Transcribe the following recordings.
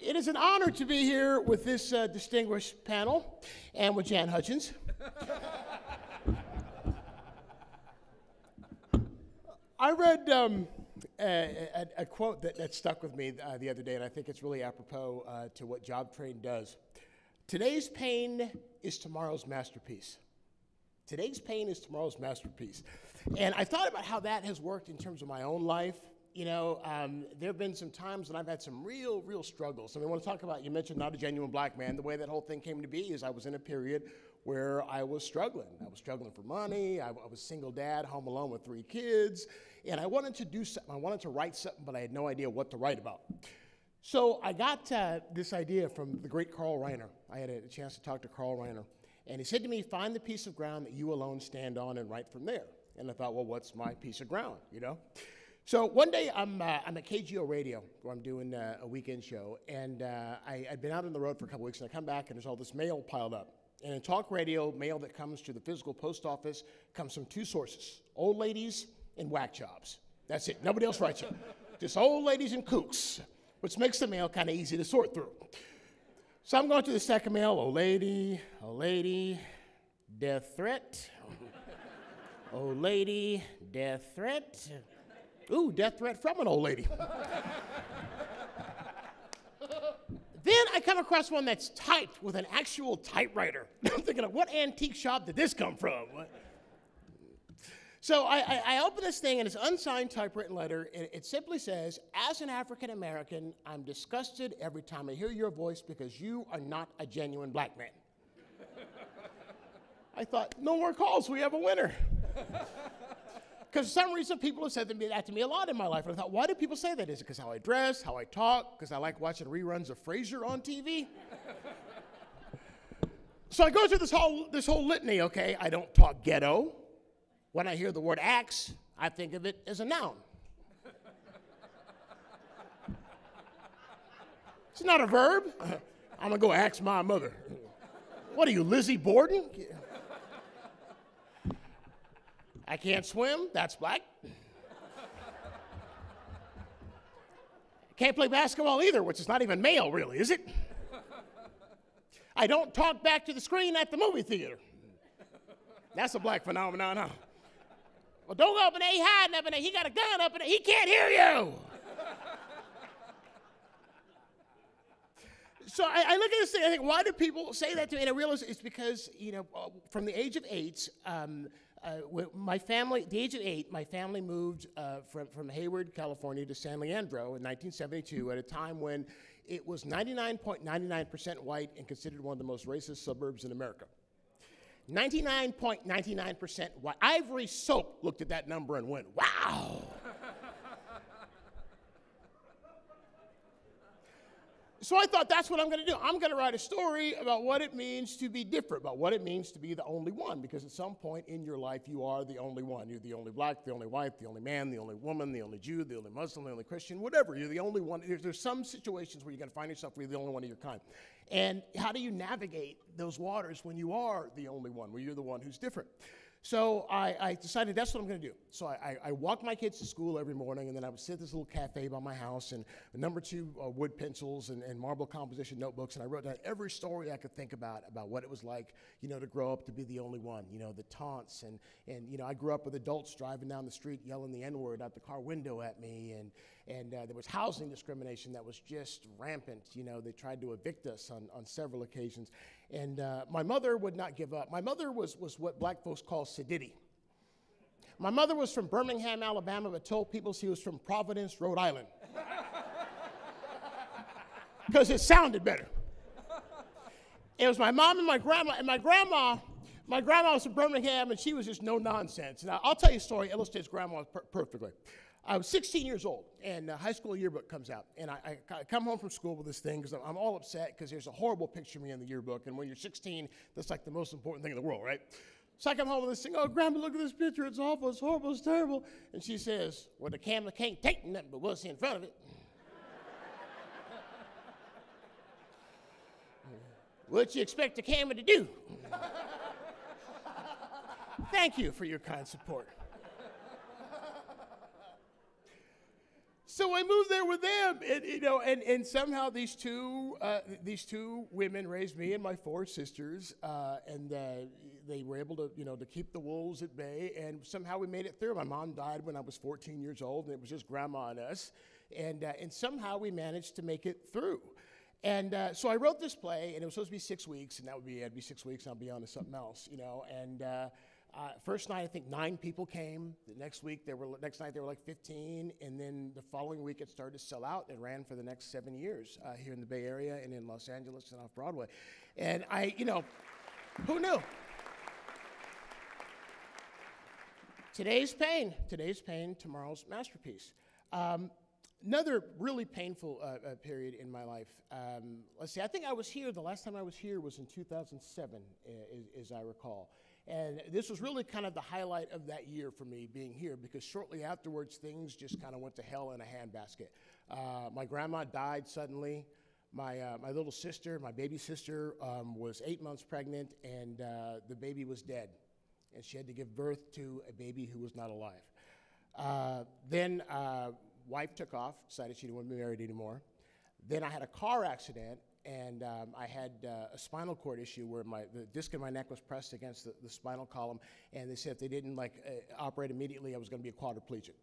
It is an honor to be here with this distinguished panel and with Jan Hutchins. I read a quote that stuck with me the other day, and I think it's really apropos to what JobTrain does. Today's pain is tomorrow's masterpiece. Today's pain is tomorrow's masterpiece. And I thought about how that has worked in terms of my own life. You know, there have been some times when I've had some real struggles. I mean, I want to talk about, you mentioned not a genuine black man. The way that whole thing came to be is I was in a period where I was struggling. I was struggling for money. I was a single dad, home alone with 3 kids. And I wanted to do something. I wanted to write something, but I had no idea what to write about. So I got this idea from the great Carl Reiner. I had a chance to talk to Carl Reiner. And he said to me, find the piece of ground that you alone stand on and write from there. And I thought, well, what's my piece of ground, you know? So one day I'm at KGO Radio, where I'm doing a weekend show, and I'd been out on the road for a couple weeks, and I come back, and there's all this mail piled up. And in talk radio, mail that comes to the physical post office comes from 2 sources, old ladies and whack jobs. That's it. Nobody else writes it. Just old ladies and kooks, which makes the mail kind of easy to sort through. So I'm going through the second mail, old lady, death threat. Old lady, death threat. Ooh, death threat from an old lady. Then I come across one that's typed with an actual typewriter. I'm thinking, what antique shop did this come from? So I open this thing, and it's an unsigned typewritten letter. It simply says, as an African American, I'm disgusted every time I hear your voice because you are not a genuine black man. I thought, no more calls, we have a winner. Because for some reason, people have said that to me a lot in my life. And I thought, why do people say that? Is it because how I dress, how I talk, because I like watching reruns of Frasier on TV? So I go through this whole litany, okay? I don't talk ghetto. When I hear the word axe, I think of it as a noun. It's not a verb. I'm going to go axe my mother. What are you, Lizzie Borden? I can't swim, that's black. Can't play basketball either, which is not even male, really, is it? I don't talk back to the screen at the movie theater. That's a black phenomenon, huh? Well, don't go up in there, he hiding up in there, he got a gun up in there, he can't hear you. So I look at this thing, I think, why do people say that to me? And I realize it's because, you know, from the age of 8, my family, at the age of 8, my family moved from Hayward, California to San Leandro in 1972 at a time when it was 99.99% white and considered one of the most racist suburbs in America. 99.99% white. Ivory Soap looked at that number and went, wow. So I thought, that's what I'm going to do. I'm going to write a story about what it means to be different, about what it means to be the only one, because at some point in your life, you are the only one. You're the only black, the only white, the only man, the only woman, the only Jew, the only Muslim, the only Christian, whatever. You're the only one. There's some situations where you're going to find yourself where you're the only one of your kind. And how do you navigate those waters when you are the only one, where you're the one who's different? So I decided that's what I'm going to do. So I walk my kids to school every morning, and then I would sit at this little cafe by my house, and the number 2 wood pencils and marble composition notebooks, and I wrote down every story I could think about what it was like, you know, to grow up to be the only one, you know, the taunts, and you know, I grew up with adults driving down the street yelling the N-word out the car window at me, and there was housing discrimination that was just rampant. You know, they tried to evict us on several occasions. And my mother would not give up. My mother was what black folks call sedity. My mother was from Birmingham, Alabama, but told people she was from Providence, Rhode Island. Because it sounded better. It was my mom and my grandma, and my grandma was from Birmingham, and she was just no nonsense. Now, I'll tell you a story that illustrates grandma perfectly. I was 16 years old, and high school yearbook comes out. And I come home from school with this thing because I'm all upset because there's a horrible picture of me in the yearbook. And when you're 16, that's like the most important thing in the world, right? So I come home with this thing. Oh, Grandma, look at this picture. It's awful. It's horrible. It's terrible. And she says, well, the camera can't take nothing but what's in front of it. What you expect the camera to do? Thank you for your kind support. So so I moved there with them, and and somehow these two women raised me and my four sisters, and they were able to to keep the wolves at bay, and somehow we made it through. My mom died when I was 14 years old, and it was just grandma and us, and somehow we managed to make it through. And so I wrote this play, and it was supposed to be 6 weeks, and it'd be 6 weeks, and I'll be on to something else, and. First night, I think 9 people came. The next night there were like 15, and then the following week it started to sell out. It ran for the next 7 years here in the Bay Area and in Los Angeles and off Broadway. And who knew? Today's pain, tomorrow's masterpiece. Another really painful period in my life. Let's see, I think I was here, the last time I was here was in 2007, as I recall. And this was really kind of the highlight of that year for me, being here, because shortly afterwards, things just kind of went to hell in a handbasket. My grandma died suddenly. My little sister, my baby sister, was 8 months pregnant, and the baby was dead. And she had to give birth to a baby who was not alive. Then wife took off, decided she didn't want to be married anymore. Then I had a car accident, and I had a spinal cord issue where the disc in my neck was pressed against the spinal column, and they said if they didn't operate immediately, I was going to be a quadriplegic.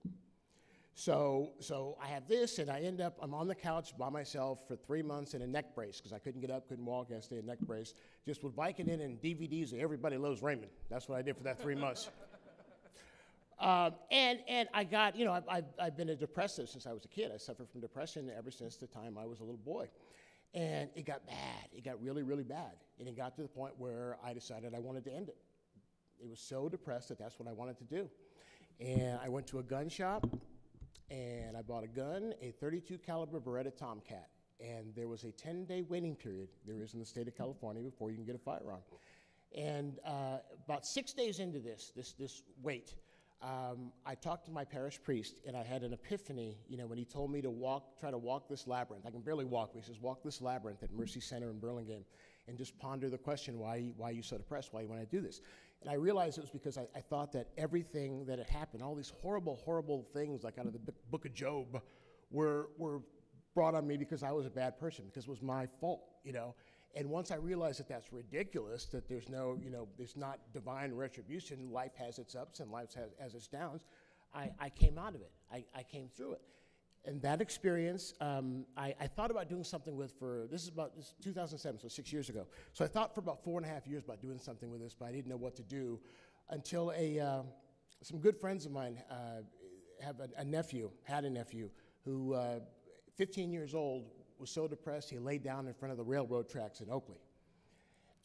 So I have this, and I'm on the couch by myself for 3 months in a neck brace because I couldn't get up, couldn't walk, I had to stay in a neck brace. Just with Vicodin and DVDs of Everybody Loves Raymond. That's what I did for that 3 months. And I got, I've been a depressive since I was a kid. I suffered from depression ever since the time I was a little boy. And it got bad. It got really, really bad. And it got to the point where I decided I wanted to end it. It was so depressed that that's what I wanted to do. And I went to a gun shop, and I bought a gun, a .32 caliber Beretta Tomcat. And there was a 10-day waiting period, there is in the state of California, before you can get a firearm. And about 6 days into this wait, I talked to my parish priest, and I had an epiphany, when he told me to try to walk this labyrinth. I can barely walk, but he says, walk this labyrinth at Mercy Center in Burlingame and just ponder the question, why are you so depressed? Why do you want to do this? And I realized it was because I thought that everything that had happened, all these horrible, horrible things like out of the book of Job were brought on me because I was a bad person, because it was my fault, And once I realized that that's ridiculous, that there's there's not divine retribution, life has its ups and life has its downs, I came out of it. I came through it. And that experience, I thought about doing something with this is 2007, so 6 years ago. So I thought for about 4.5 years about doing something with this, but I didn't know what to do until some good friends of mine had a nephew who, 15 years old, was so depressed he laid down in front of the railroad tracks in Oakley.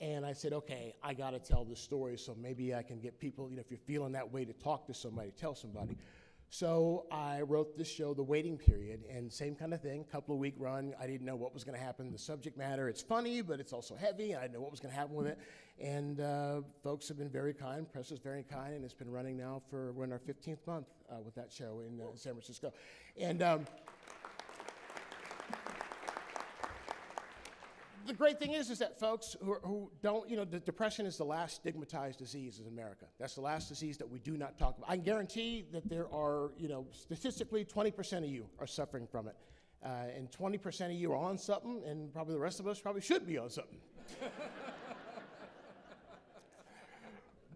And I said, okay, I got to tell this story so maybe I can get people, if you're feeling that way, to talk to somebody, tell somebody. So I wrote this show, The Waiting Period, and same kind of thing, couple-of-week run. I didn't know what was going to happen. The subject matter, it's funny, but it's also heavy, and I didn't know what was going to happen with it. And folks have been very kind, press is very kind, and it's been running now we're in our 15th month with that show in San Francisco. And the great thing is that folks who don't, the depression is the last stigmatized disease in America. That's the last disease that we do not talk about. I can guarantee that there are, statistically 20% of you are suffering from it. And 20% of you are on something, and probably the rest of us probably should be on something.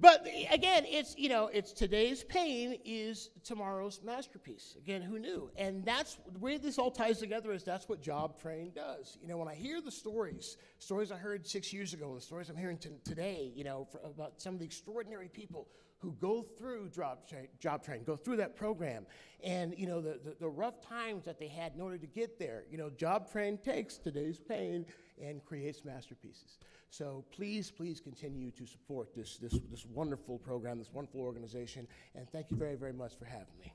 But again, it's today's pain is tomorrow's masterpiece. Again, who knew? And that's the way this all ties together. That's what JobTrain does. When I hear the stories I heard 6 years ago, the stories I'm hearing today, about some of the extraordinary people who go through JobTrain, go through that program, and the rough times that they had in order to get there. JobTrain takes today's pain and creates masterpieces. So please continue to support this wonderful program, this wonderful organization, and thank you very, very much for having me.